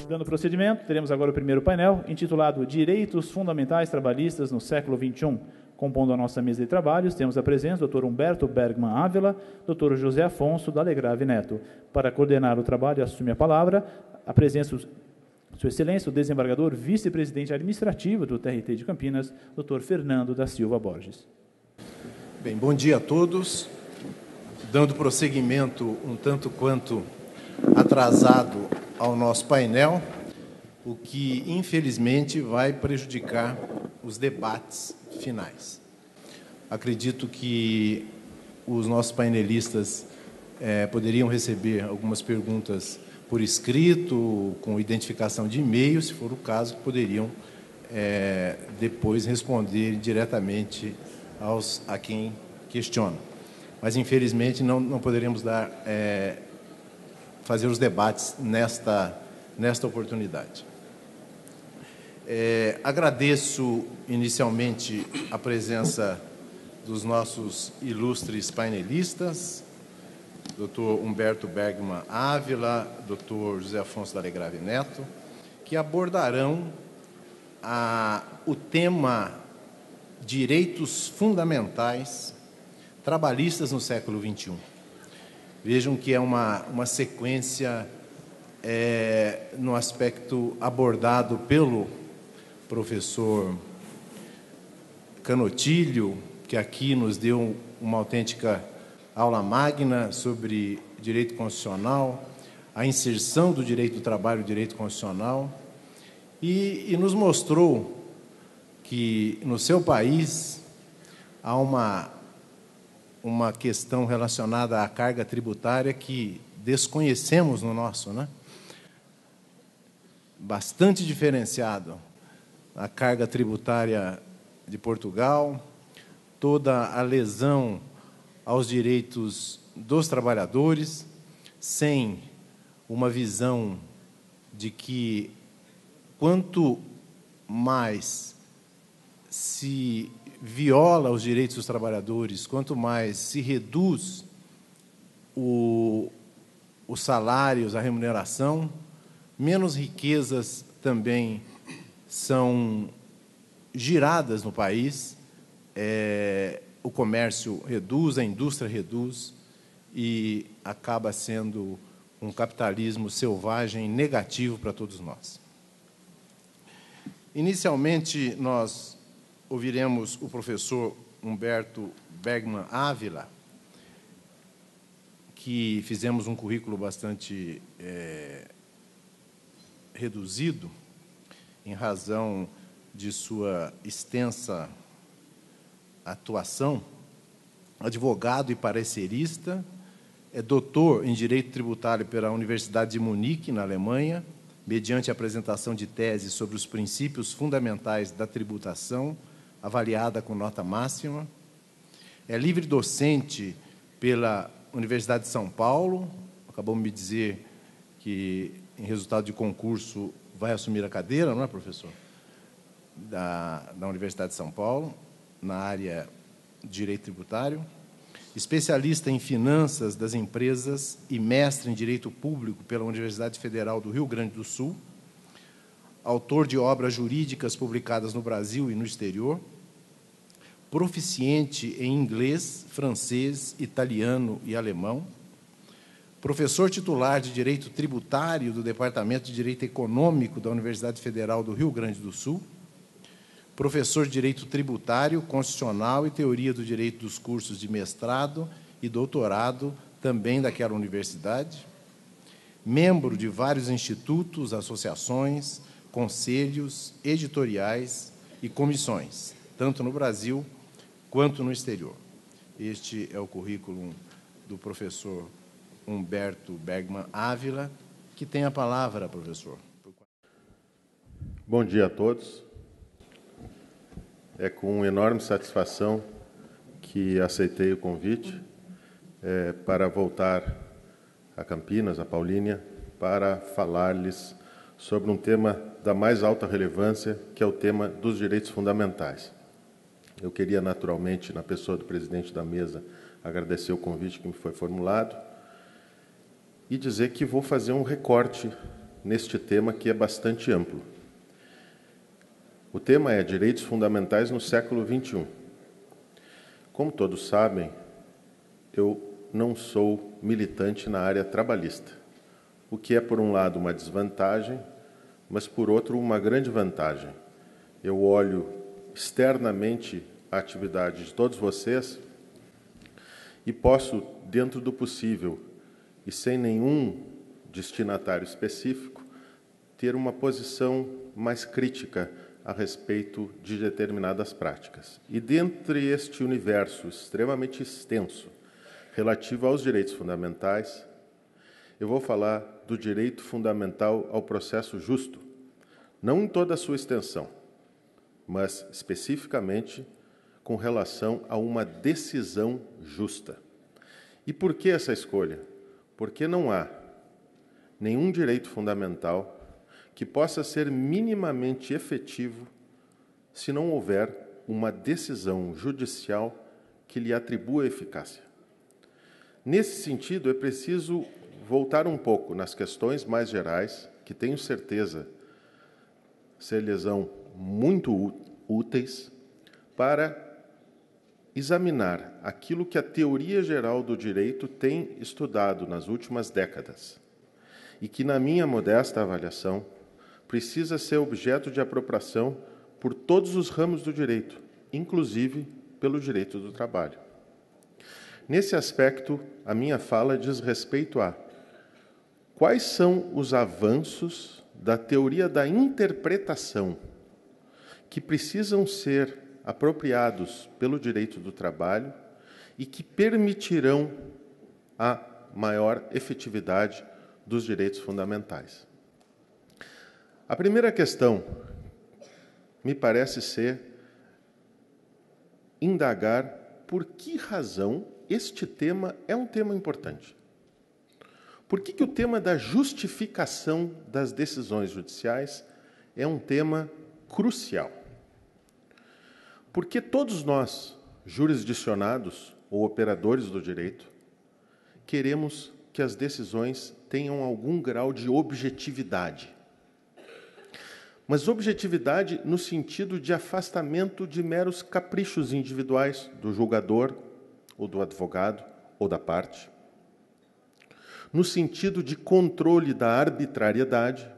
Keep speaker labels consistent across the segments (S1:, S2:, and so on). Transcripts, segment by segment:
S1: Dando prosseguimento, teremos agora o primeiro painel, intitulado Direitos Fundamentais Trabalhistas no Século XXI. Compondo a nossa mesa de trabalhos, temos a presença do Dr. Humberto Bergman Ávila, Dr. José Afonso Dalegrave Neto. Para coordenar o trabalho, assume a palavra a presença de Sua Excelência, o desembargador vice-presidente administrativo do TRT de Campinas, Dr. Fernando da Silva Borges.
S2: Bem, bom dia a todos. Dando prosseguimento um tanto quanto atrasado ao nosso painel, o que, infelizmente, vai prejudicar os debates finais. Acredito que os nossos painelistas poderiam receber algumas perguntas por escrito, com identificação de e-mail, se for o caso, poderiam depois responder diretamente a quem questiona. Mas, infelizmente, não poderemos fazer os debates nesta oportunidade. Agradeço inicialmente a presença dos nossos ilustres painelistas, Dr. Humberto Bergman Ávila, Dr. José Afonso Dalegrave Neto, que abordarão o tema Direitos Fundamentais Trabalhistas no Século XXI. Vejam que é uma sequência no aspecto abordado pelo professor Canotilho, que aqui nos deu uma autêntica aula magna sobre direito constitucional, a inserção do direito do trabalho no direito constitucional, e nos mostrou que, no seu país, há uma questão relacionada à carga tributária que desconhecemos no nosso, né? Bastante diferenciado. A carga tributária de Portugal, toda a lesão aos direitos dos trabalhadores, sem uma visão de que quanto mais se viola os direitos dos trabalhadores, quanto mais se reduz os salários, a remuneração, menos riquezas também são giradas no país, o comércio reduz, a indústria reduz e acaba sendo um capitalismo selvagem negativo para todos nós. Inicialmente, nós ouviremos o professor Humberto Bergman Ávila, que fizemos um currículo bastante reduzido, em razão de sua extensa atuação, advogado e parecerista, é doutor em Direito Tributário pela Universidade de Munique, na Alemanha, mediante a apresentação de tese sobre os princípios fundamentais da tributação, avaliada com nota máxima. É livre docente pela Universidade de São Paulo, acabamos de me dizer que, em resultado de concurso, vai assumir a cadeira, não é, professor? Da Universidade de São Paulo, na área de Direito Tributário. Especialista em Finanças das Empresas e mestre em Direito Público pela Universidade Federal do Rio Grande do Sul. Autor de obras jurídicas publicadas no Brasil e no exterior. Proficiente em inglês, francês, italiano e alemão. Professor titular de Direito Tributário do Departamento de Direito Econômico da Universidade Federal do Rio Grande do Sul. Professor de Direito Tributário, Constitucional e Teoria do Direito dos cursos de mestrado e doutorado, também daquela universidade. Membro de vários institutos, associações, conselhos, editoriais e comissões, tanto no Brasil quanto no exterior. Este é o currículo do professor Humberto Bergman Ávila, que tem a palavra, professor.
S3: Bom dia a todos. É com enorme satisfação que aceitei o convite para voltar a Campinas, a Paulínia, para falar-lhes sobre um tema da mais alta relevância, que é o tema dos direitos fundamentais. Eu queria, naturalmente, na pessoa do presidente da mesa, agradecer o convite que me foi formulado e dizer que vou fazer um recorte neste tema que é bastante amplo. O tema é Direitos Fundamentais no século XXI. Como todos sabem, eu não sou militante na área trabalhista, o que é, por um lado, uma desvantagem, mas, por outro, uma grande vantagem. Eu olho externamente a atividade de todos vocês e posso, dentro do possível e sem nenhum destinatário específico, ter uma posição mais crítica a respeito de determinadas práticas. E dentre este universo extremamente extenso, relativo aos direitos fundamentais, eu vou falar do direito fundamental ao processo justo, não em toda a sua extensão, mas especificamente com relação a uma decisão justa. E por que essa escolha? Porque não há nenhum direito fundamental que possa ser minimamente efetivo se não houver uma decisão judicial que lhe atribua eficácia. Nesse sentido, é preciso voltar um pouco nas questões mais gerais, que tenho certeza ser-lhes-ão muito úteis, para examinar aquilo que a teoria geral do direito tem estudado nas últimas décadas e que, na minha modesta avaliação, precisa ser objeto de apropriação por todos os ramos do direito, inclusive pelo direito do trabalho. Nesse aspecto, a minha fala diz respeito a quais são os avanços da teoria da interpretação que precisam ser apropriados pelo direito do trabalho e que permitirão a maior efetividade dos direitos fundamentais. A primeira questão me parece ser indagar por que razão este tema é um tema importante. Por que o tema da justificação das decisões judiciais é um tema crucial? Porque todos nós, jurisdicionados ou operadores do direito, queremos que as decisões tenham algum grau de objetividade. Mas objetividade no sentido de afastamento de meros caprichos individuais do julgador, ou do advogado, ou da parte. No sentido de controle da arbitrariedade,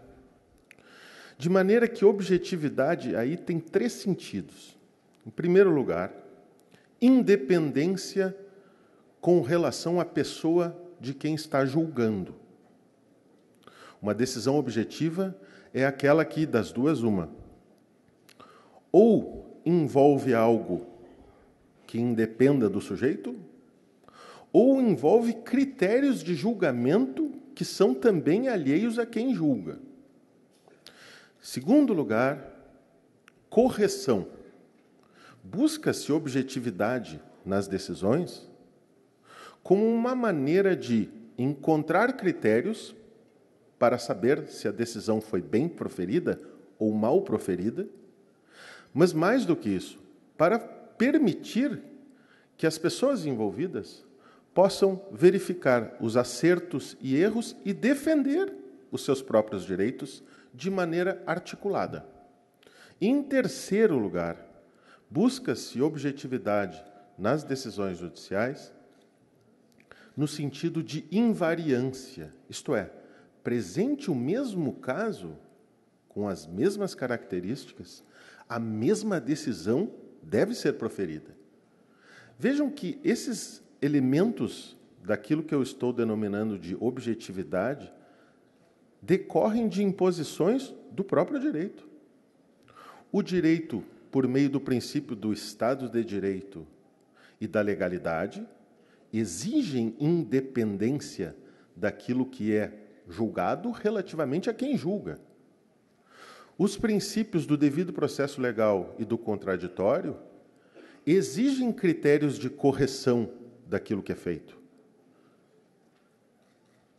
S3: de maneira que objetividade aí tem 3 sentidos. Em primeiro lugar, independência com relação à pessoa de quem está julgando. Uma decisão objetiva é aquela que, das duas, uma, ou envolve algo que independa do sujeito, ou envolve critérios de julgamento que são também alheios a quem julga. Segundo lugar, correção. Busca-se objetividade nas decisões como uma maneira de encontrar critérios para saber se a decisão foi bem proferida ou mal proferida, mas mais do que isso, para permitir que as pessoas envolvidas possam verificar os acertos e erros e defender os seus próprios direitos de maneira articulada. Em terceiro lugar, busca-se objetividade nas decisões judiciais no sentido de invariância, isto é, presente o mesmo caso, com as mesmas características, a mesma decisão deve ser proferida. Vejam que esses elementos daquilo que eu estou denominando de objetividade decorrem de imposições do próprio direito. O direito, por meio do princípio do Estado de Direito e da legalidade, exigem independência daquilo que é julgado relativamente a quem julga. Os princípios do devido processo legal e do contraditório exigem critérios de correção daquilo que é feito.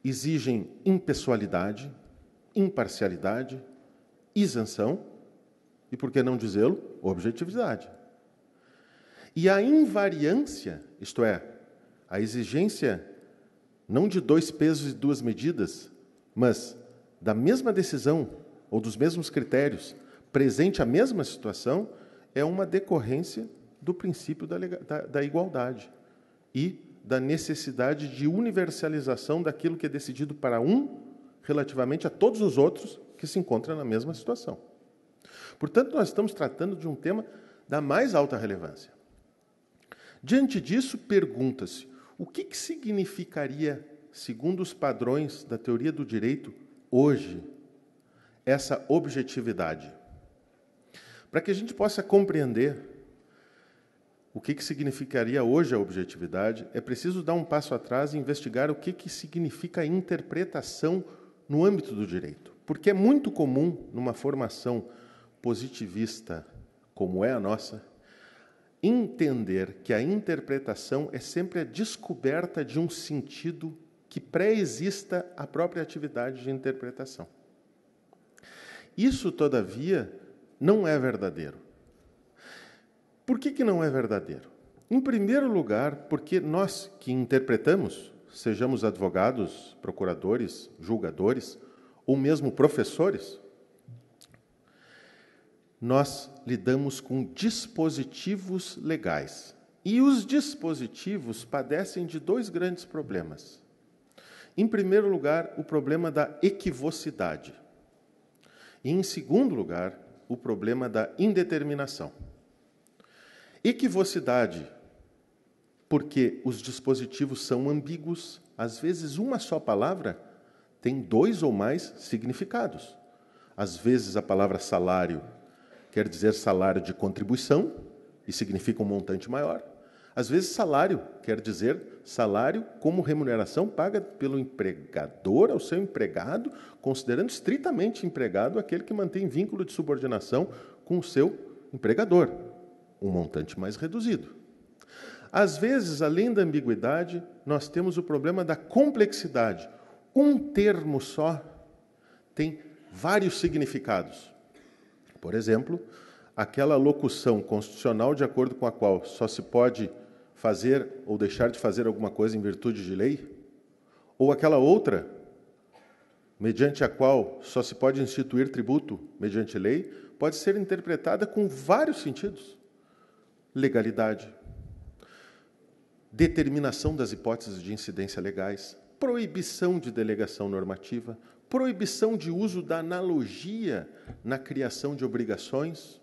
S3: Exigem impessoalidade, imparcialidade, isenção e, por que não dizê-lo, objetividade. E a invariância, isto é, a exigência não de 2 pesos e 2 medidas, mas da mesma decisão ou dos mesmos critérios presente a mesma situação é uma decorrência do princípio da igualdade e da necessidade de universalização daquilo que é decidido para um relativamente a todos os outros que se encontram na mesma situação. Portanto, nós estamos tratando de um tema da mais alta relevância. Diante disso, pergunta-se, o que significaria, segundo os padrões da teoria do direito, hoje, essa objetividade? Para que a gente possa compreender o que significaria hoje a objetividade, é preciso dar um passo atrás e investigar o que significa a interpretação no âmbito do direito. Porque é muito comum, numa formação positivista como é a nossa, entender que a interpretação é sempre a descoberta de um sentido que pré-exista à própria atividade de interpretação. Isso, todavia, não é verdadeiro. Por que não é verdadeiro? Em primeiro lugar, porque nós que interpretamos, sejamos advogados, procuradores, julgadores, ou mesmo professores, nós lidamos com dispositivos legais. E os dispositivos padecem de dois grandes problemas. Em primeiro lugar, o problema da equivocidade. E, em segundo lugar, o problema da indeterminação. Equivocidade, porque os dispositivos são ambíguos, às vezes uma só palavra tem dois ou mais significados. Às vezes a palavra salário quer dizer salário de contribuição e significa um montante maior. Às vezes salário quer dizer salário como remuneração paga pelo empregador ao seu empregado, considerando estritamente empregado aquele que mantém vínculo de subordinação com o seu empregador, um montante mais reduzido. Às vezes, além da ambiguidade, nós temos o problema da complexidade. Um termo só tem vários significados. Por exemplo, aquela locução constitucional de acordo com a qual só se pode fazer ou deixar de fazer alguma coisa em virtude de lei, ou aquela outra, mediante a qual só se pode instituir tributo mediante lei, pode ser interpretada com vários sentidos. Legalidade, determinação das hipóteses de incidência legais, proibição de delegação normativa, proibição de uso da analogia na criação de obrigações,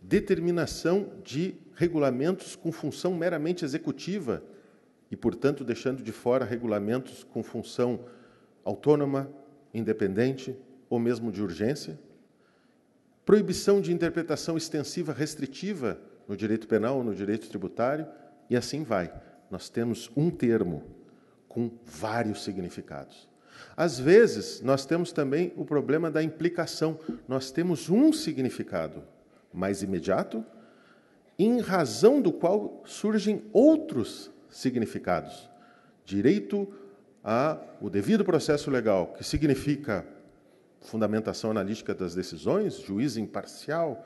S3: determinação de regulamentos com função meramente executiva e, portanto, deixando de fora regulamentos com função autônoma, independente ou mesmo de urgência, proibição de interpretação extensiva restritiva no direito penal ou no direito tributário, e assim vai. Nós temos um termo com vários significados. Às vezes, nós temos também o problema da implicação. Nós temos um significado mais imediato, em razão do qual surgem outros significados. Direito ao devido processo legal, que significa fundamentação analítica das decisões, juiz imparcial,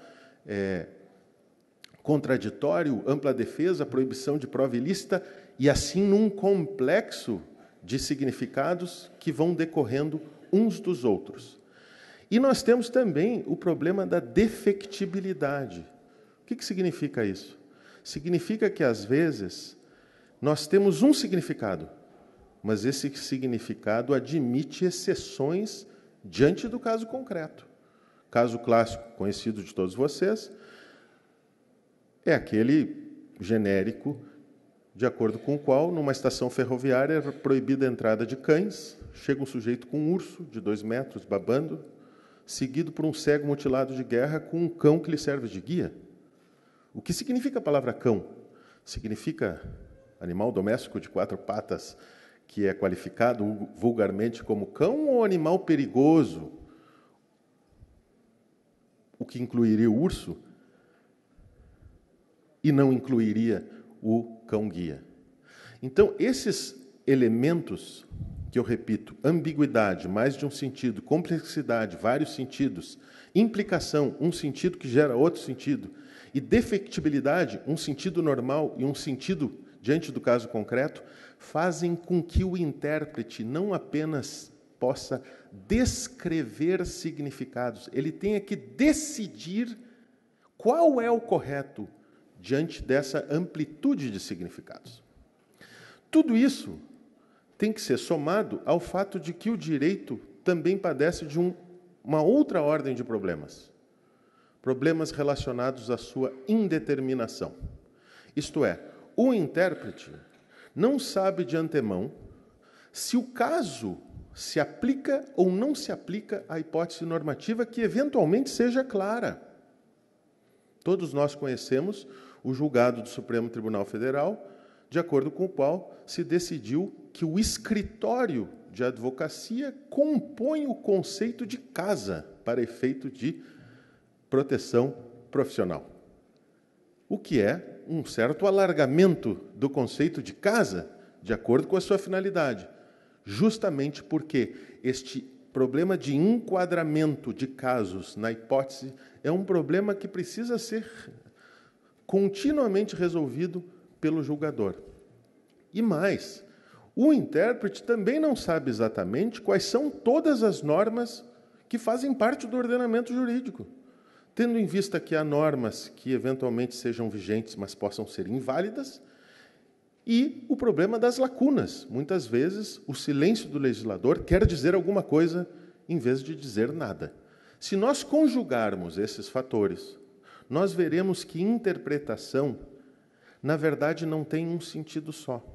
S3: contraditório, ampla defesa, proibição de prova ilícita, e assim num complexo de significados que vão decorrendo uns dos outros. E nós temos também o problema da defectibilidade. O que significa isso? Significa que, às vezes, nós temos um significado, mas esse significado admite exceções diante do caso concreto. Caso clássico, conhecido de todos vocês, é aquele genérico de acordo com o qual, numa estação ferroviária, é proibida a entrada de cães, chega um sujeito com um urso de 2 metros, babando, seguido por um cego mutilado de guerra com um cão que lhe serve de guia. O que significa a palavra cão? Significa animal doméstico de 4 patas, que é qualificado vulgarmente como cão, ou animal perigoso, o que incluiria o urso e não incluiria o cão-guia. Então, esses elementos, que eu repito, ambiguidade, mais de um sentido, complexidade, vários sentidos, implicação, um sentido que gera outro sentido, e defectibilidade, um sentido normal e um sentido diante do caso concreto, fazem com que o intérprete não apenas possa descrever significados, ele tenha que decidir qual é o correto diante dessa amplitude de significados. Tudo isso tem que ser somado ao fato de que o direito também padece de uma outra ordem de problemas. Problemas relacionados à sua indeterminação. Isto é, o intérprete não sabe de antemão se o caso se aplica ou não se aplica à hipótese normativa que eventualmente seja clara. Todos nós conhecemos o julgado do Supremo Tribunal Federal, de acordo com o qual se decidiu que o escritório de advocacia compõe o conceito de casa para efeito de proteção profissional. O que é um certo alargamento do conceito de casa, de acordo com a sua finalidade, justamente porque este problema de enquadramento de casos na hipótese é um problema que precisa ser continuamente resolvido pelo julgador. E mais, o intérprete também não sabe exatamente quais são todas as normas que fazem parte do ordenamento jurídico, tendo em vista que há normas que eventualmente sejam vigentes, mas possam ser inválidas, e o problema das lacunas. Muitas vezes, o silêncio do legislador quer dizer alguma coisa em vez de dizer nada. Se nós conjugarmos esses fatores, nós veremos que interpretação, na verdade, não tem um sentido só.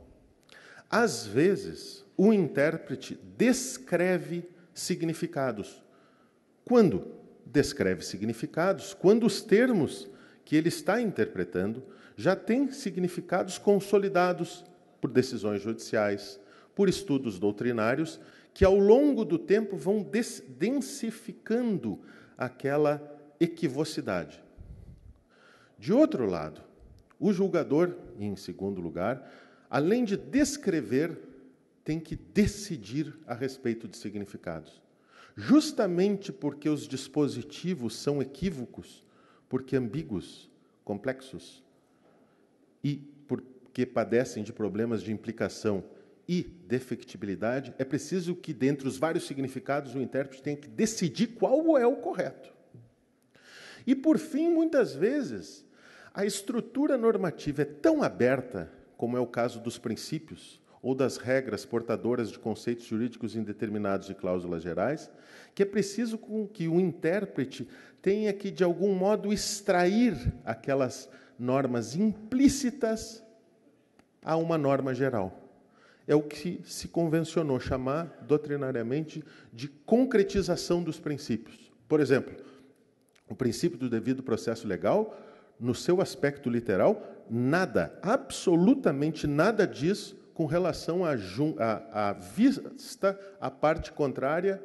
S3: Às vezes, o intérprete descreve significados. Quando descreve significados? Quando os termos que ele está interpretando já têm significados consolidados por decisões judiciais, por estudos doutrinários, que ao longo do tempo vão densificando aquela equivocidade. De outro lado, o julgador, em segundo lugar, além de descrever, tem que decidir a respeito de significados. Justamente porque os dispositivos são equívocos, porque ambíguos, complexos, e porque padecem de problemas de implicação e defectibilidade, é preciso que, dentre os vários significados, o intérprete tenha que decidir qual é o correto. E, por fim, muitas vezes, a estrutura normativa é tão aberta, como é o caso dos princípios ou das regras portadoras de conceitos jurídicos indeterminados e cláusulas gerais, que é preciso que o intérprete tenha que, de algum modo, extrair aquelas normas implícitas a uma norma geral. É o que se convencionou chamar, doutrinariamente, de concretização dos princípios. Por exemplo, o princípio do devido processo legal, no seu aspecto literal, nada, absolutamente nada diz com relação à vista à parte contrária,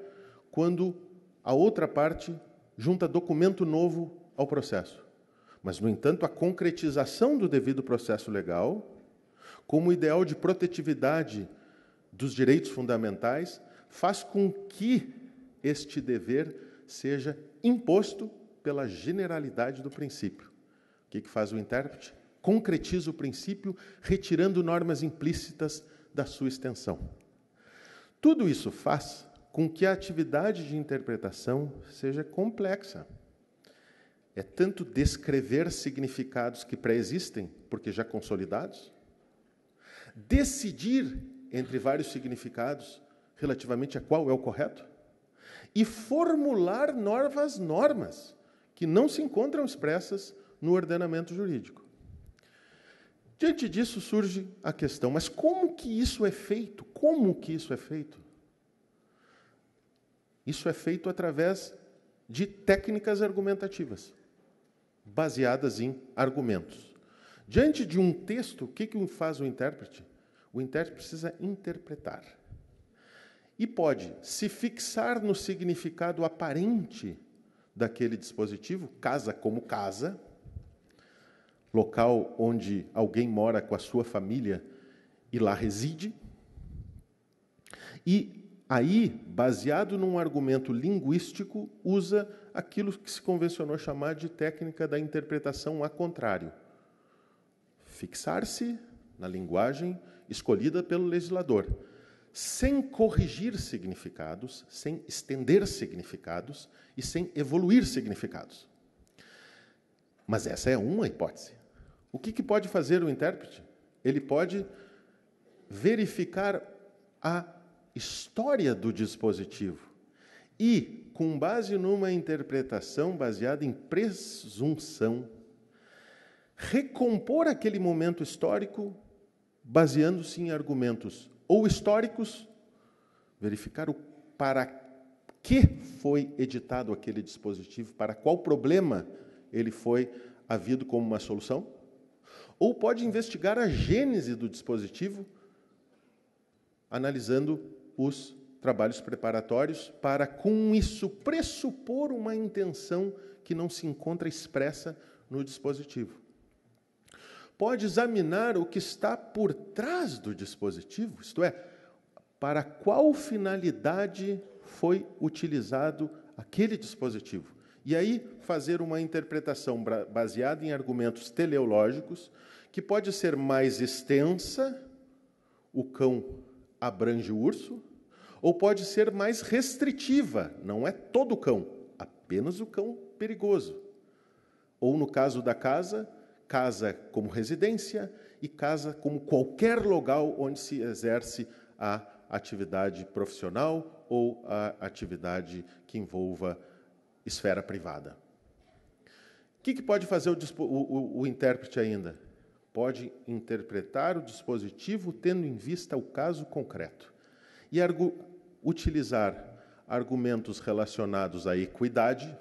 S3: quando a outra parte junta documento novo ao processo. Mas, no entanto, a concretização do devido processo legal, como ideal de protetividade dos direitos fundamentais, faz com que este dever seja imposto pela generalidade do princípio. O que faz o intérprete? Concretiza o princípio, retirando normas implícitas da sua extensão. Tudo isso faz com que a atividade de interpretação seja complexa. É tanto descrever significados que pré-existem, porque já consolidados, decidir entre vários significados relativamente a qual é o correto, e formular novas normas que não se encontram expressas no ordenamento jurídico. Diante disso surge a questão, mas como que isso é feito? Como que isso é feito? Isso é feito através de técnicas argumentativas, baseadas em argumentos. Diante de um texto, o que faz o intérprete? O intérprete precisa interpretar. E pode se fixar no significado aparente daquele dispositivo, casa como casa, local onde alguém mora com a sua família e lá reside. E aí, baseado num argumento linguístico, usa aquilo que se convencionou chamar de técnica da interpretação a contrário. Fixar-se na linguagem escolhida pelo legislador, sem corrigir significados, sem estender significados e sem evoluir significados. Mas essa é uma hipótese. O que pode fazer o intérprete? Ele pode verificar a história do dispositivo e, com base numa interpretação baseada em presunção, recompor aquele momento histórico baseando-se em argumentos ou históricos, verificar para que foi editado aquele dispositivo, para qual problema ele foi havido como uma solução, ou pode investigar a gênese do dispositivo, analisando os trabalhos preparatórios, para, com isso, pressupor uma intenção que não se encontra expressa no dispositivo. Pode examinar o que está por trás do dispositivo, isto é, para qual finalidade foi utilizado aquele dispositivo. E aí fazer uma interpretação baseada em argumentos teleológicos, que pode ser mais extensa, o cão abrange o urso, ou pode ser mais restritiva, não é todo o cão, apenas o cão perigoso. Ou, no caso da casa, casa como residência e casa como qualquer local onde se exerce a atividade profissional ou a atividade que envolva esfera privada. O que pode fazer o intérprete ainda? Pode interpretar o dispositivo tendo em vista o caso concreto e utilizar argumentos relacionados à equidade,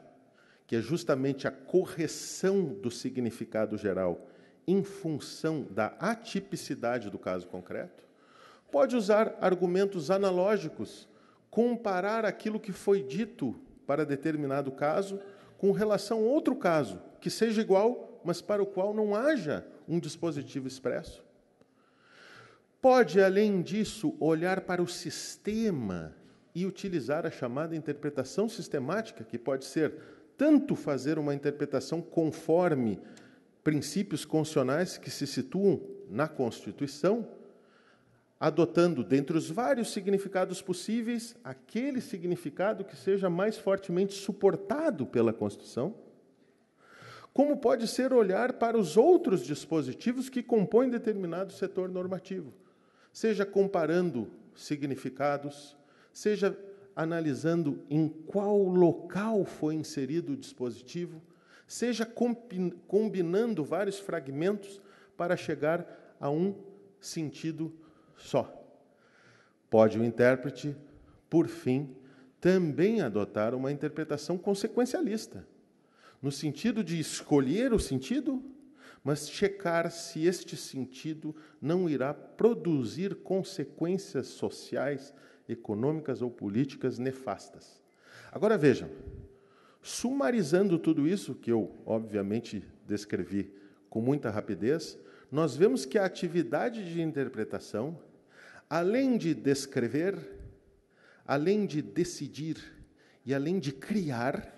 S3: que é justamente a correção do significado geral em função da atipicidade do caso concreto. Pode usar argumentos analógicos, comparar aquilo que foi dito para determinado caso com relação a outro caso, que seja igual, mas para o qual não haja um dispositivo expresso. Pode, além disso, olhar para o sistema e utilizar a chamada interpretação sistemática, que pode ser tanto fazer uma interpretação conforme princípios constitucionais que se situam na Constituição, adotando, dentre os vários significados possíveis, aquele significado que seja mais fortemente suportado pela Constituição, como pode ser olhar para os outros dispositivos que compõem determinado setor normativo, seja comparando significados, seja analisando em qual local foi inserido o dispositivo, seja combinando vários fragmentos para chegar a um sentido só. Pode o intérprete, por fim, também adotar uma interpretação consequencialista, no sentido de escolher o sentido, mas checar se este sentido não irá produzir consequências sociais, econômicas ou políticas nefastas. Agora vejam, sumarizando tudo isso, que eu obviamente descrevi com muita rapidez, nós vemos que a atividade de interpretação, além de descrever, além de decidir e além de criar,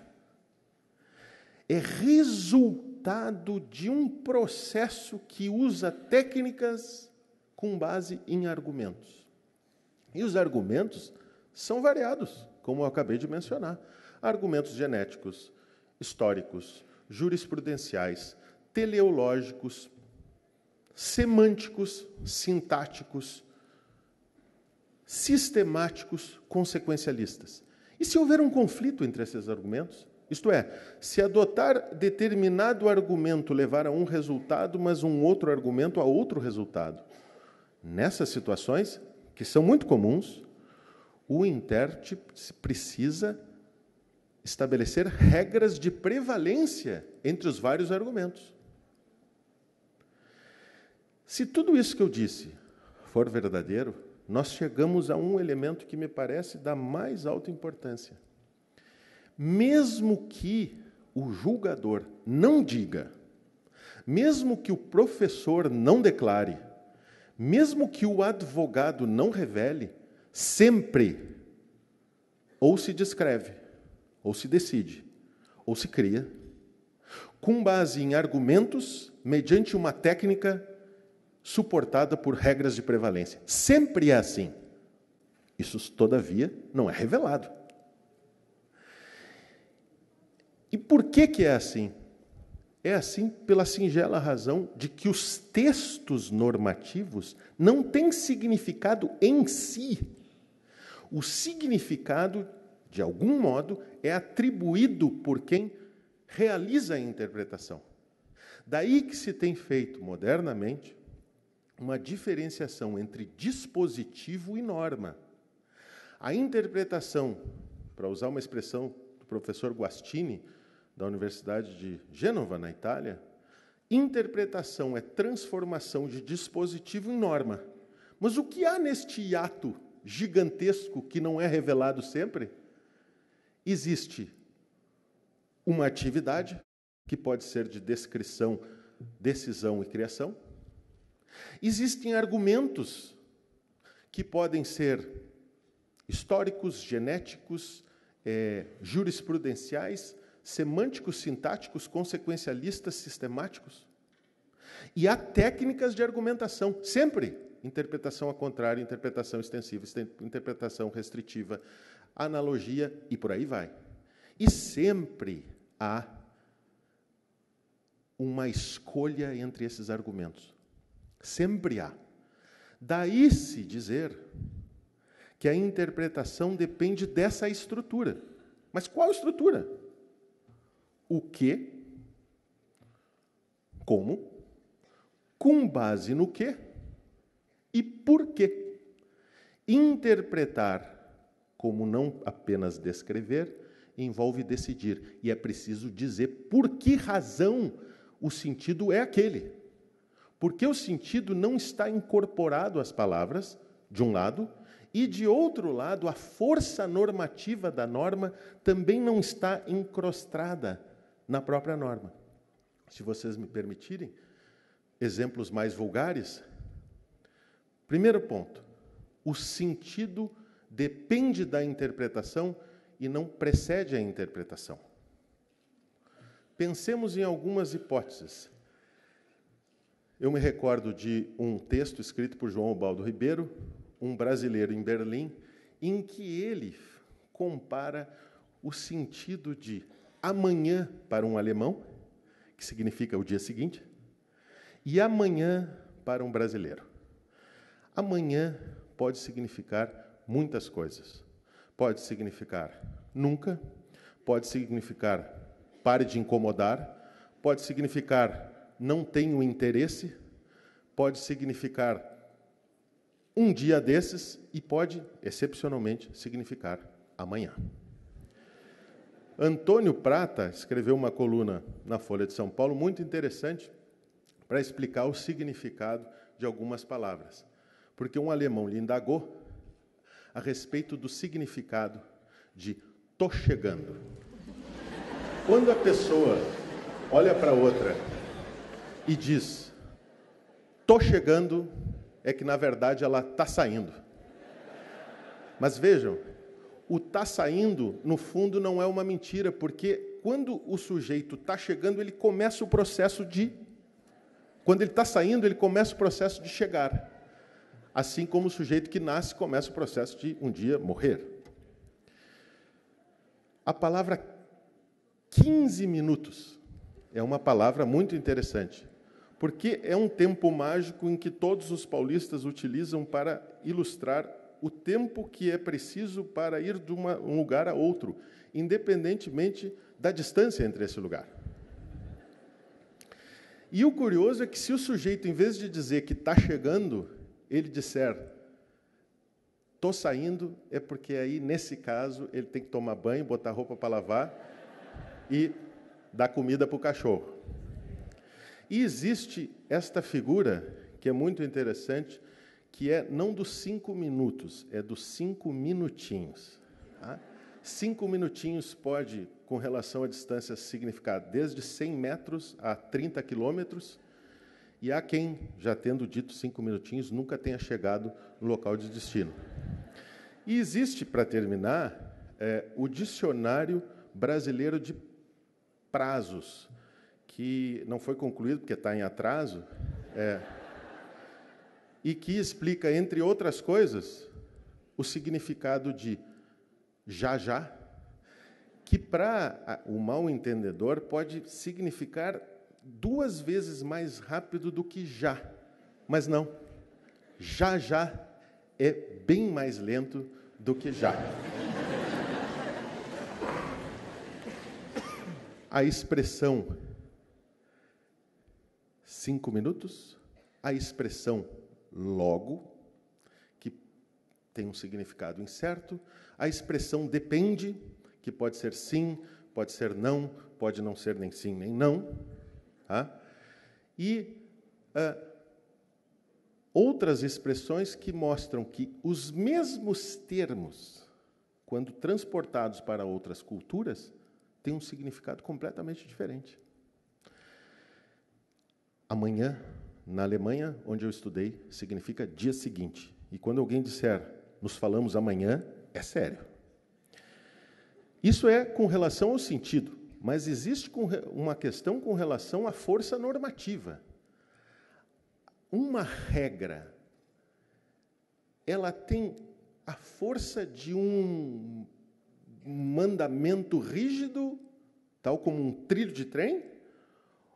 S3: é resultado de um processo que usa técnicas com base em argumentos. E os argumentos são variados, como eu acabei de mencionar. Argumentos genéticos, históricos, jurisprudenciais, teleológicos, semânticos, sintáticos, sistemáticos, consequencialistas. E se houver um conflito entre esses argumentos, isto é, se adotar determinado argumento levar a um resultado, mas um outro argumento a outro resultado, nessas situações, que são muito comuns, o intérprete precisa estabelecer regras de prevalência entre os vários argumentos. Se tudo isso que eu disse for verdadeiro, nós chegamos a um elemento que me parece da mais alta importância. Mesmo que o julgador não diga, mesmo que o professor não declare, mesmo que o advogado não revele, sempre ou se descreve, ou se decide, ou se cria, com base em argumentos, mediante uma técnica suportada por regras de prevalência. Sempre é assim. Isso, todavia, não é revelado. E por que é assim? É assim pela singela razão de que os textos normativos não têm significado em si. O significado, de algum modo, é atribuído por quem realiza a interpretação. Daí que se tem feito, modernamente, uma diferenciação entre dispositivo e norma. A interpretação, para usar uma expressão do professor Guastini, da Universidade de Gênova, na Itália, interpretação é transformação de dispositivo em norma. Mas o que há neste hiato gigantesco que não é revelado sempre? Existe uma atividade, que pode ser de descrição, decisão e criação. Existem argumentos que podem ser históricos, genéticos, jurisprudenciais, semânticos, sintáticos, consequencialistas, sistemáticos. E há técnicas de argumentação, sempre. Interpretação a contrário, interpretação extensiva, interpretação restritiva, analogia e por aí vai. E sempre há uma escolha entre esses argumentos. Sempre há. Daí se dizer que a interpretação depende dessa estrutura. Mas qual estrutura? O que, como, com base no que e por quê. Interpretar, como não apenas descrever, envolve decidir. E é preciso dizer por que razão o sentido é aquele. Porque o sentido não está incorporado às palavras, de um lado, e, de outro lado, a força normativa da norma também não está incrustada na própria norma. Se vocês me permitirem, exemplos mais vulgares. Primeiro ponto, o sentido depende da interpretação e não precede a interpretação. Pensemos em algumas hipóteses. Eu me recordo de um texto escrito por João Ubaldo Ribeiro, um brasileiro em Berlim, em que ele compara o sentido de amanhã para um alemão, que significa o dia seguinte, e amanhã para um brasileiro. Amanhã pode significar muitas coisas. Pode significar nunca, pode significar pare de incomodar, pode significar não tenho interesse, pode significar um dia desses e pode, excepcionalmente, significar amanhã. Antônio Prata escreveu uma coluna na Folha de São Paulo muito interessante para explicar o significado de algumas palavras. Porque um alemão lhe indagou a respeito do significado de "tô chegando". Quando a pessoa olha para outra e diz "tô chegando", é que, na verdade, ela está saindo. Mas vejam, o "tá saindo", no fundo, não é uma mentira, porque quando o sujeito está chegando, ele começa o processo de... Quando ele está saindo, ele começa o processo de chegar. Assim como o sujeito que nasce começa o processo de, um dia, morrer. A palavra 15 minutos é uma palavra muito interessante, porque é um tempo mágico em que todos os paulistas utilizam para ilustrar o tempo que é preciso para ir de um lugar a outro, independentemente da distância entre esse lugar. E o curioso é que, se o sujeito, em vez de dizer que está chegando, ele disser "tô saindo", é porque aí, nesse caso, ele tem que tomar banho, botar roupa para lavar e dar comida para o cachorro. E existe esta figura, que é muito interessante, que é não dos 5 minutos, é dos 5 minutinhos. Tá? 5 minutinhos pode, com relação à distância, significar desde 100 metros a 30 quilômetros, e há quem, já tendo dito 5 minutinhos, nunca tenha chegado no local de destino. E existe, para terminar, o Dicionário Brasileiro de Prazos, que não foi concluído porque está em atraso, e que explica, entre outras coisas, o significado de já já, que para o mal entendedor pode significar 2 vezes mais rápido do que já. Mas não. Já já é bem mais lento do que já. A expressão 5 minutos, a expressão logo, que tem um significado incerto, a expressão depende, que pode ser sim, pode ser não, pode não ser nem sim nem não, tá? E outras expressões que mostram que os mesmos termos, quando transportados para outras culturas, têm um significado completamente diferente. Amanhã, na Alemanha, onde eu estudei, significa dia seguinte. E quando alguém disser, nos falamos amanhã, é sério. Isso é com relação ao sentido, mas existe uma questão com relação à força normativa. Uma regra, ela tem a força de um mandamento rígido, tal como um trilho de trem,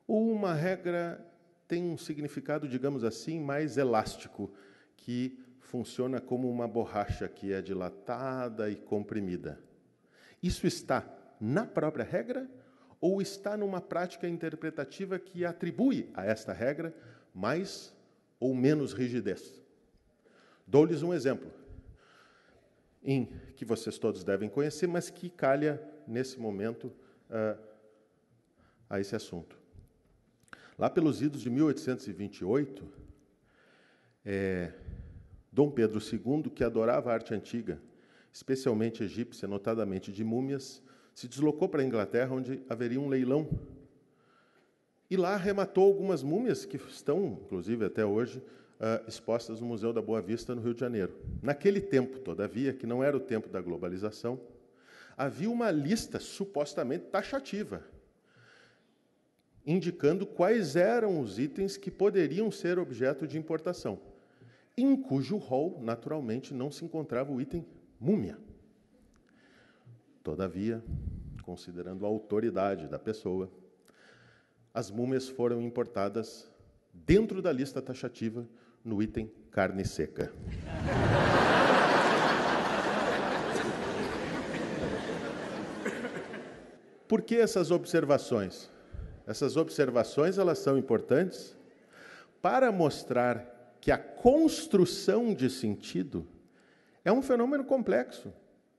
S3: ou uma regra tem um significado, digamos assim, mais elástico, que funciona como uma borracha que é dilatada e comprimida? Isso está na própria regra ou está numa prática interpretativa que atribui a esta regra mais ou menos rigidez? Dou-lhes um exemplo, que vocês todos devem conhecer, mas que calha, nesse momento, a esse assunto. Lá pelos idos de 1828, Dom Pedro II, que adorava a arte antiga, especialmente egípcia, notadamente de múmias, se deslocou para a Inglaterra, onde haveria um leilão. E lá arrematou algumas múmias que estão, inclusive até hoje, expostas no Museu da Boa Vista, no Rio de Janeiro. Naquele tempo, todavia, que não era o tempo da globalização, havia uma lista supostamente taxativa, indicando quais eram os itens que poderiam ser objeto de importação, em cujo rol, naturalmente, não se encontrava o item múmia. Todavia, considerando a autoridade da pessoa, as múmias foram importadas dentro da lista taxativa no item carne seca. Por que essas observações? Essas observações, elas são importantes para mostrar que a construção de sentido é um fenômeno complexo,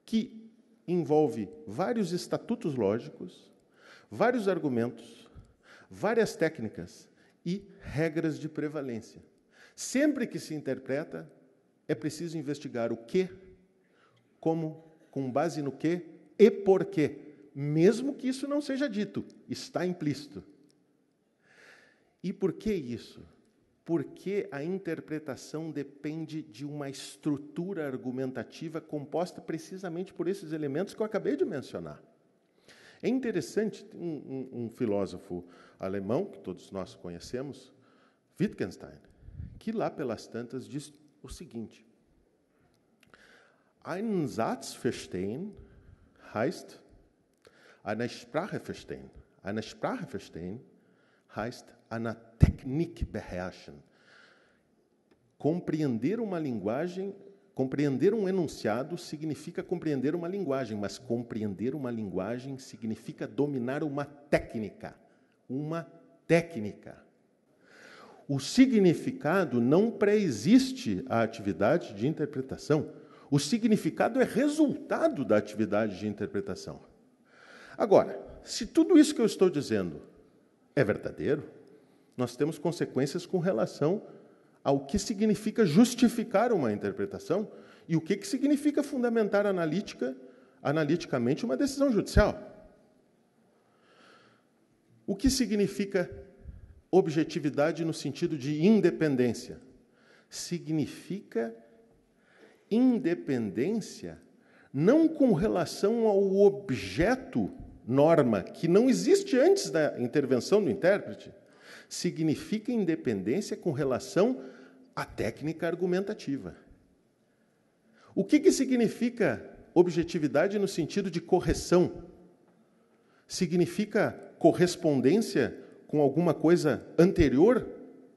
S3: que envolve vários estatutos lógicos, vários argumentos, várias técnicas e regras de prevalência. Sempre que se interpreta, é preciso investigar o que, como, com base no que e por quê. Mesmo que isso não seja dito, está implícito. E por que isso? Porque a interpretação depende de uma estrutura argumentativa composta precisamente por esses elementos que eu acabei de mencionar. É interessante, um filósofo alemão, que todos nós conhecemos, Wittgenstein, que lá pelas tantas diz o seguinte: Einen Satz verstehen heißt eine Sprache verstehen. Eine Sprache verstehen heißt eine Technik beherrschen. Compreender uma linguagem, compreender um enunciado significa compreender uma linguagem, mas compreender uma linguagem significa dominar uma técnica. Uma técnica. O significado não pré-existe à atividade de interpretação. O significado é resultado da atividade de interpretação. Agora, se tudo isso que eu estou dizendo é verdadeiro, nós temos consequências com relação ao que significa justificar uma interpretação e o que significa fundamentar analiticamente uma decisão judicial. O que significa objetividade no sentido de independência? Significa independência não com relação ao objeto norma, que não existe antes da intervenção do intérprete, significa independência com relação à técnica argumentativa. O que significa objetividade no sentido de correção? Significa correspondência com alguma coisa anterior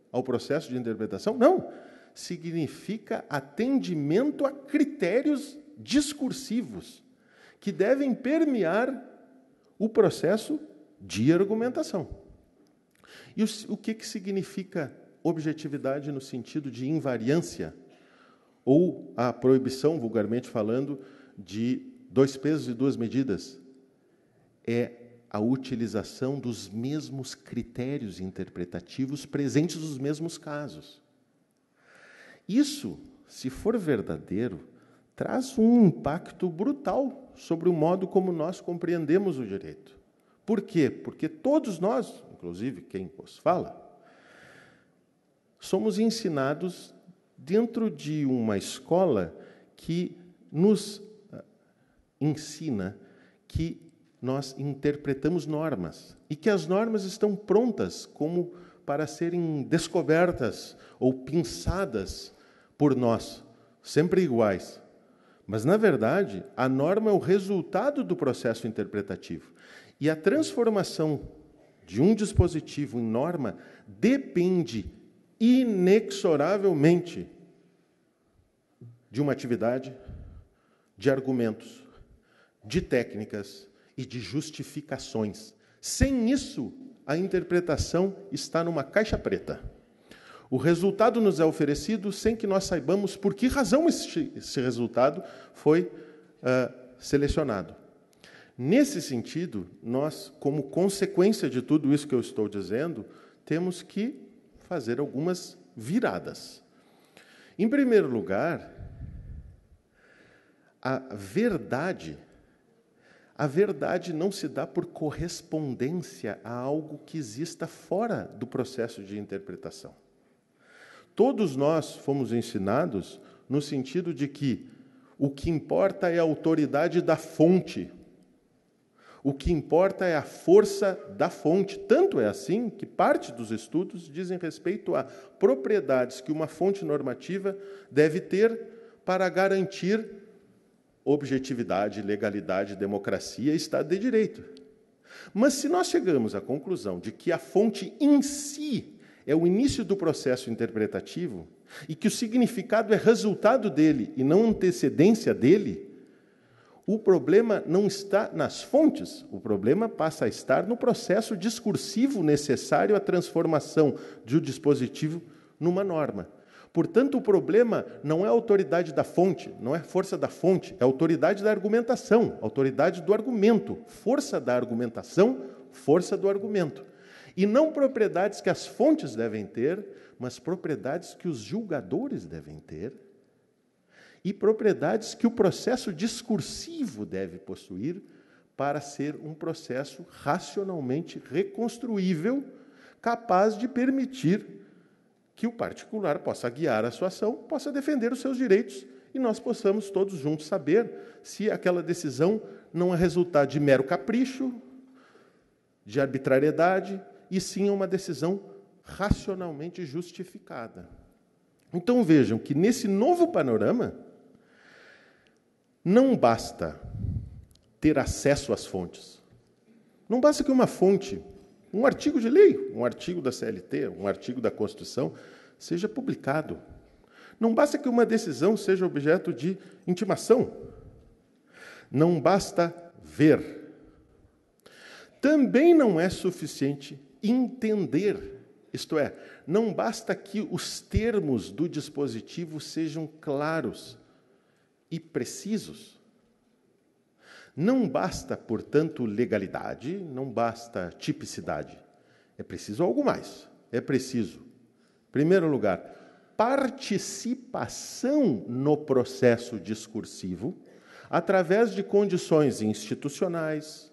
S3: ao processo de interpretação? Não. Significa atendimento a critérios discursivos que devem permear o processo de argumentação. E o que significa objetividade no sentido de invariância? Ou a proibição, vulgarmente falando, de 2 pesos e 2 medidas? É a utilização dos mesmos critérios interpretativos presentes nos mesmos casos. Isso, se for verdadeiro, traz um impacto brutal sobre o modo como nós compreendemos o direito. Por quê? Porque todos nós, inclusive quem vos fala, somos ensinados dentro de uma escola que nos ensina que nós interpretamos normas e que as normas estão prontas como para serem descobertas ou pinçadas por nós, sempre iguais. Mas, na verdade, a norma é o resultado do processo interpretativo. E a transformação de um dispositivo em norma depende inexoravelmente de uma atividade, de argumentos, de técnicas e de justificações. Sem isso, a interpretação está numa caixa preta. O resultado nos é oferecido sem que nós saibamos por que razão esse resultado foi selecionado. Nesse sentido, nós, como consequência de tudo isso que eu estou dizendo, temos que fazer algumas viradas. Em primeiro lugar, a verdade não se dá por correspondência a algo que exista fora do processo de interpretação. Todos nós fomos ensinados no sentido de que o que importa é a autoridade da fonte. O que importa é a força da fonte. Tanto é assim que parte dos estudos dizem respeito a propriedades que uma fonte normativa deve ter para garantir objetividade, legalidade, democracia e Estado de Direito. Mas se nós chegamos à conclusão de que a fonte em si é o início do processo interpretativo e que o significado é resultado dele e não antecedência dele, o problema não está nas fontes, o problema passa a estar no processo discursivo necessário à transformação de um dispositivo numa norma. Portanto, o problema não é a autoridade da fonte, não é força da fonte, é a autoridade da argumentação, autoridade do argumento, força da argumentação, força do argumento. E não propriedades que as fontes devem ter, mas propriedades que os julgadores devem ter, e propriedades que o processo discursivo deve possuir para ser um processo racionalmente reconstruível, capaz de permitir que o particular possa guiar a sua ação, possa defender os seus direitos, e nós possamos todos juntos saber se aquela decisão não é resultado de mero capricho, de arbitrariedade, e sim uma decisão racionalmente justificada. Então vejam que nesse novo panorama, não basta ter acesso às fontes. Não basta que uma fonte, um artigo de lei, um artigo da CLT, um artigo da Constituição, seja publicado. Não basta que uma decisão seja objeto de intimação. Não basta ver. Também não é suficiente entender. Isto é, não basta que os termos do dispositivo sejam claros e precisos. Não basta, portanto, legalidade, não basta tipicidade. É preciso algo mais. É preciso, em primeiro lugar, participação no processo discursivo através de condições institucionais,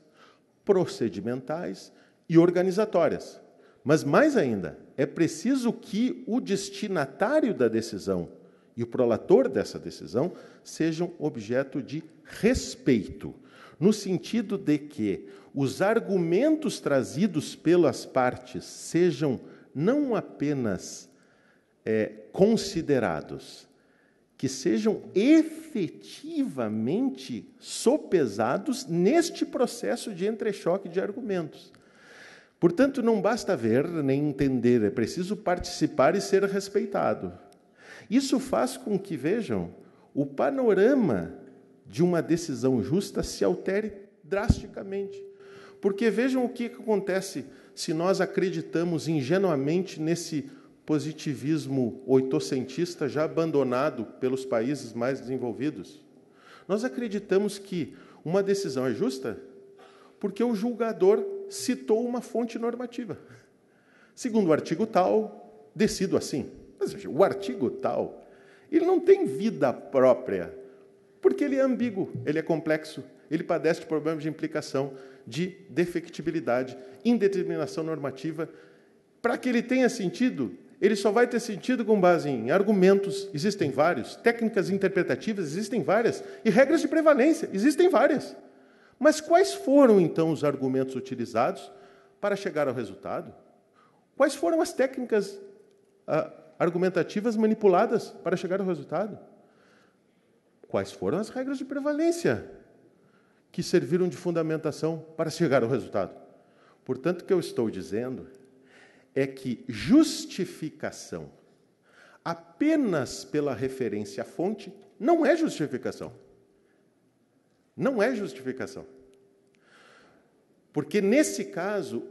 S3: procedimentais e organizatórias. Mas, mais ainda, é preciso que o destinatário da decisão e o prolator dessa decisão sejam objeto de respeito, no sentido de que os argumentos trazidos pelas partes sejam não apenas considerados
S4: que sejam efetivamente sopesados neste processo de entrechoque de argumentos. Portanto, não basta ver nem entender, é preciso participar e ser respeitado. Isso faz com que, vejam, o panorama de uma decisão justa se altere drasticamente. Porque vejam o que acontece se nós acreditamos ingenuamente nesse positivismo oitocentista já abandonado pelos países mais desenvolvidos. Nós acreditamos que uma decisão é justa porque o julgador citou uma fonte normativa. Segundo o artigo tal, decido assim. Ou seja, o artigo tal, ele não tem vida própria, porque ele é ambíguo, ele é complexo, ele padece de problemas de implicação, de defectibilidade, indeterminação normativa. Para que ele tenha sentido, ele só vai ter sentido com base em argumentos, existem vários, técnicas interpretativas, existem várias, e regras de prevalência, existem várias. Mas quais foram, então, os argumentos utilizados para chegar ao resultado? Quais foram as técnicas argumentativas manipuladas para chegar ao resultado? Quais foram as regras de prevalência que serviram de fundamentação para chegar ao resultado? Portanto, o que eu estou dizendo é que justificação apenas pela referência à fonte não é justificação. Não é justificação. Porque, nesse caso,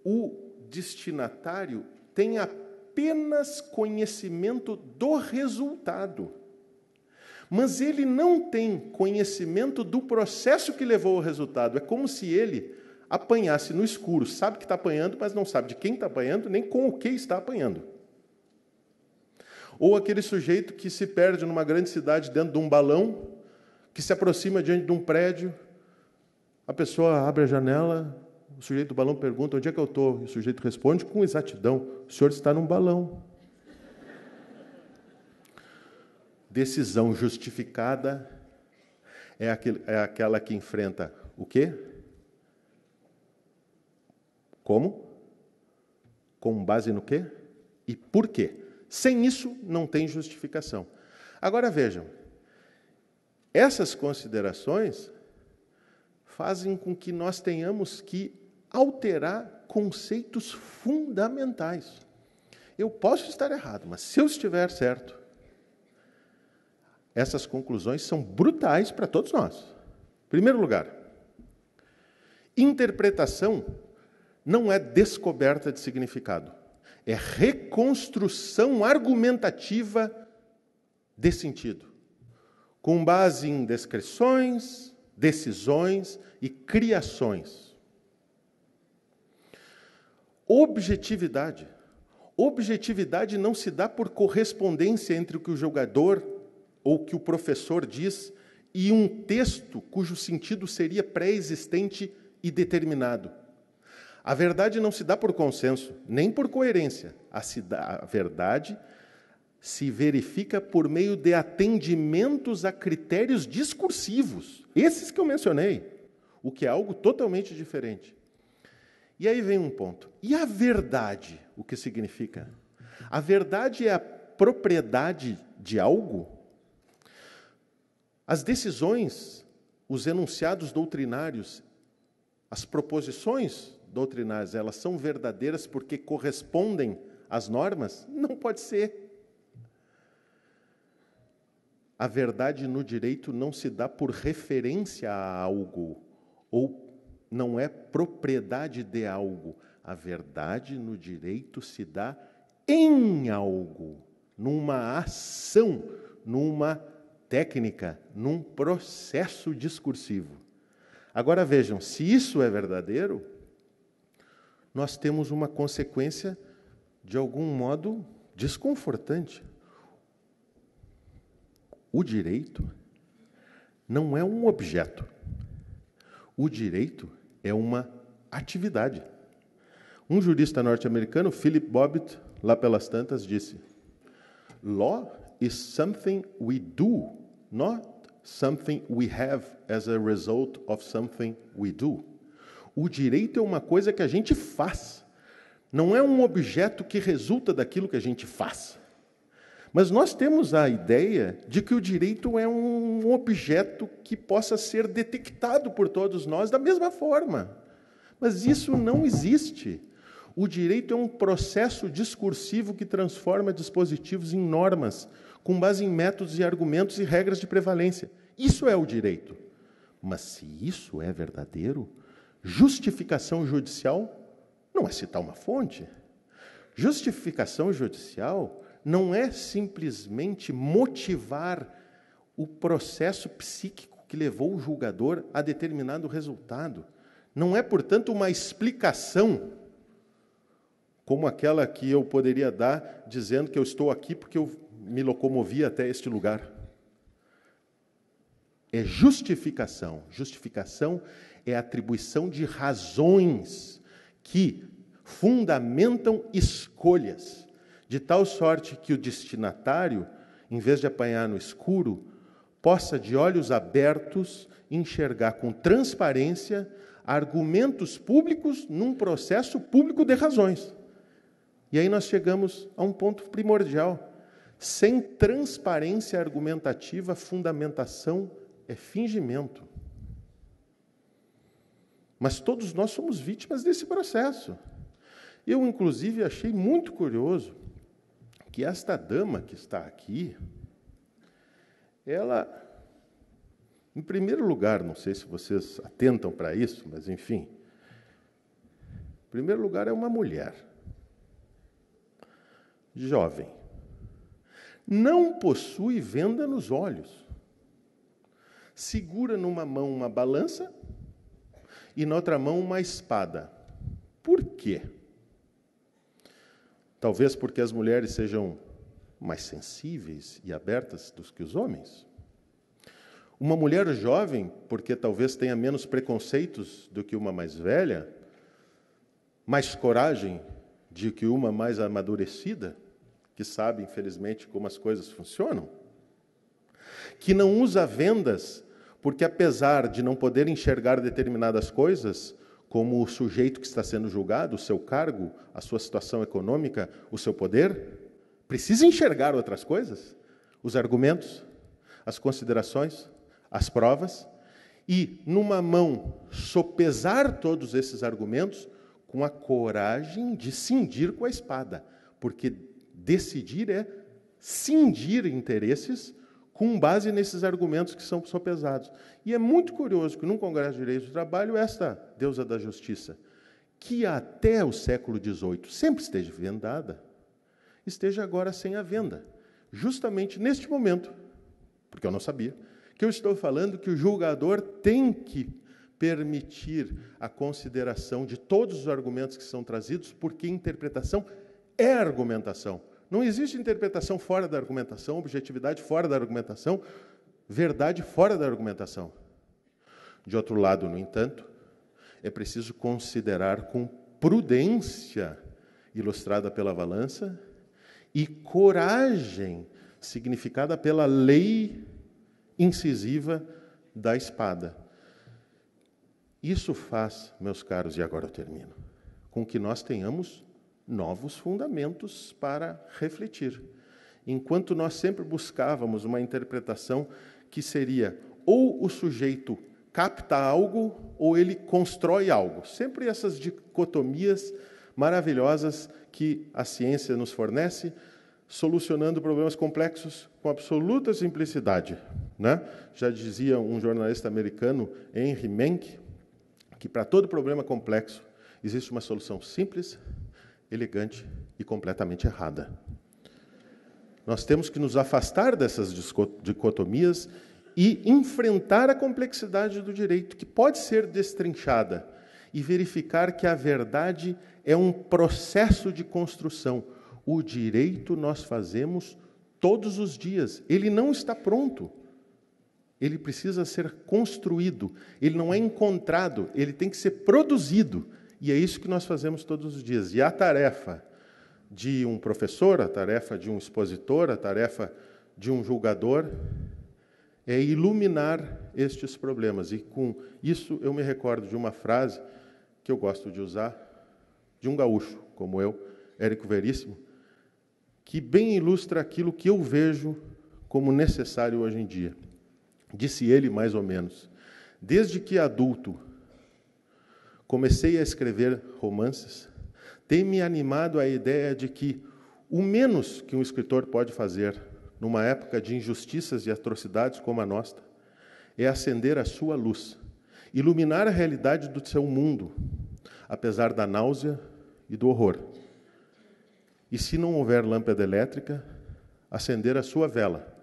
S4: o destinatário tem apenas conhecimento do resultado. Mas ele não tem conhecimento do processo que levou ao resultado. É como se ele apanhasse no escuro. Sabe que está apanhando, mas não sabe de quem está apanhando, nem com o que está apanhando. Ou aquele sujeito que se perde numa grande cidade dentro de um balão, que se aproxima diante de um prédio, a pessoa abre a janela, o sujeito do balão pergunta, onde é que eu estou? E o sujeito responde com exatidão, o senhor está num balão. Decisão justificada é aquela que enfrenta o quê? Como? Com base no quê? E por quê? Sem isso, não tem justificação. Agora, vejam, essas considerações fazem com que nós tenhamos que alterar conceitos fundamentais. Eu posso estar errado, mas se eu estiver certo, essas conclusões são brutais para todos nós. Em primeiro lugar, interpretação não é descoberta de significado, é reconstrução argumentativa de sentido, com base em descrições, decisões e criações. Objetividade. Objetividade não se dá por correspondência entre o que o jogador ou que o professor diz e um texto cujo sentido seria pré-existente e determinado. A verdade não se dá por consenso, nem por coerência. A verdade se verifica por meio de atendimentos a critérios discursivos, esses que eu mencionei, o que é algo totalmente diferente. E aí vem um ponto. E a verdade, o que significa? A verdade é a propriedade de algo? As decisões, os enunciados doutrinários, as proposições doutrinárias, elas são verdadeiras porque correspondem às normas? Não pode ser. A verdade no direito não se dá por referência a algo, ou não é propriedade de algo. A verdade no direito se dá em algo, numa ação, numa técnica, num processo discursivo. Agora vejam, se isso é verdadeiro, nós temos uma consequência, de algum modo, desconfortante. O direito não é um objeto. O direito é uma atividade. Um jurista norte-americano, Philip Bobbitt, lá pelas tantas, disse: "Law is something we do, not something we have as a result of something we do." O direito é uma coisa que a gente faz. Não é um objeto que resulta daquilo que a gente faz. Mas nós temos a ideia de que o direito é um objeto que possa ser detectado por todos nós da mesma forma. Mas isso não existe. O direito é um processo discursivo que transforma dispositivos em normas, com base em métodos e argumentos e regras de prevalência. Isso é o direito. Mas se isso é verdadeiro, justificação judicial não é citar uma fonte. Justificação judicial não é simplesmente motivar o processo psíquico que levou o julgador a determinado resultado. Não é, portanto, uma explicação como aquela que eu poderia dar dizendo que eu estou aqui porque eu me locomovi até este lugar. É justificação. Justificação é a atribuição de razões que fundamentam escolhas, de tal sorte que o destinatário, em vez de apanhar no escuro, possa, de olhos abertos, enxergar com transparência argumentos públicos num processo público de razões. E aí nós chegamos a um ponto primordial. Sem transparência argumentativa, fundamentação é fingimento. Mas todos nós somos vítimas desse processo. Eu, inclusive, achei muito curioso que esta dama que está aqui, ela, em primeiro lugar, não sei se vocês atentam para isso, mas, enfim, em primeiro lugar, é uma mulher, jovem, não possui venda nos olhos, segura numa mão uma balança e na outra mão uma espada. Por quê? Talvez porque as mulheres sejam mais sensíveis e abertas do que os homens. Uma mulher jovem, porque talvez tenha menos preconceitos do que uma mais velha, mais coragem do que uma mais amadurecida, que sabe, infelizmente, como as coisas funcionam, que não usa vendas, porque apesar de não poder enxergar determinadas coisas, como o sujeito que está sendo julgado, o seu cargo, a sua situação econômica, o seu poder, precisa enxergar outras coisas, os argumentos, as considerações, as provas, e, numa mão, sopesar todos esses argumentos com a coragem de cindir com a espada, porque decidir é cindir interesses com base nesses argumentos que são sopesados. E é muito curioso que, num Congresso de Direito do Trabalho, esta deusa da justiça, que até o século XVIII sempre esteve vendada, esteja agora sem a venda. Justamente neste momento, porque eu não sabia, que eu estou falando que o julgador tem que permitir a consideração de todos os argumentos que são trazidos, porque interpretação é argumentação. Não existe interpretação fora da argumentação, objetividade fora da argumentação, verdade fora da argumentação. De outro lado, no entanto, é preciso considerar com prudência, ilustrada pela balança, e coragem, significada pela lei incisiva da espada. Isso faz, meus caros, e agora eu termino, com que nós tenhamos novos fundamentos para refletir. Enquanto nós sempre buscávamos uma interpretação que seria ou o sujeito capta algo ou ele constrói algo. Sempre essas dicotomias maravilhosas que a ciência nos fornece, solucionando problemas complexos com absoluta simplicidade, né? Já dizia um jornalista americano, Henry Menck, que para todo problema complexo existe uma solução simples, elegante e completamente errada. Nós temos que nos afastar dessas dicotomias e enfrentar a complexidade do direito, que pode ser destrinchada, e verificar que a verdade é um processo de construção. O direito nós fazemos todos os dias. Ele não está pronto. Ele precisa ser construído. Ele não é encontrado. Ele tem que ser produzido. E é isso que nós fazemos todos os dias. E a tarefa de um professor, a tarefa de um expositor, a tarefa de um julgador é iluminar estes problemas. E com isso eu me recordo de uma frase que eu gosto de usar, de um gaúcho como eu, Érico Veríssimo, que bem ilustra aquilo que eu vejo como necessário hoje em dia. Disse ele, mais ou menos: desde que adulto comecei a escrever romances, tem me animado a ideia de que o menos que um escritor pode fazer numa época de injustiças e atrocidades como a nossa é acender a sua luz, iluminar a realidade do seu mundo, apesar da náusea e do horror. E se não houver lâmpada elétrica, acender a sua vela.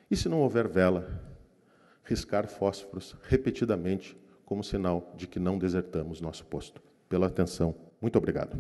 S4: E se não houver vela, riscar fósforos repetidamente como sinal de que não desertamos nosso posto. Pela atenção, muito obrigado.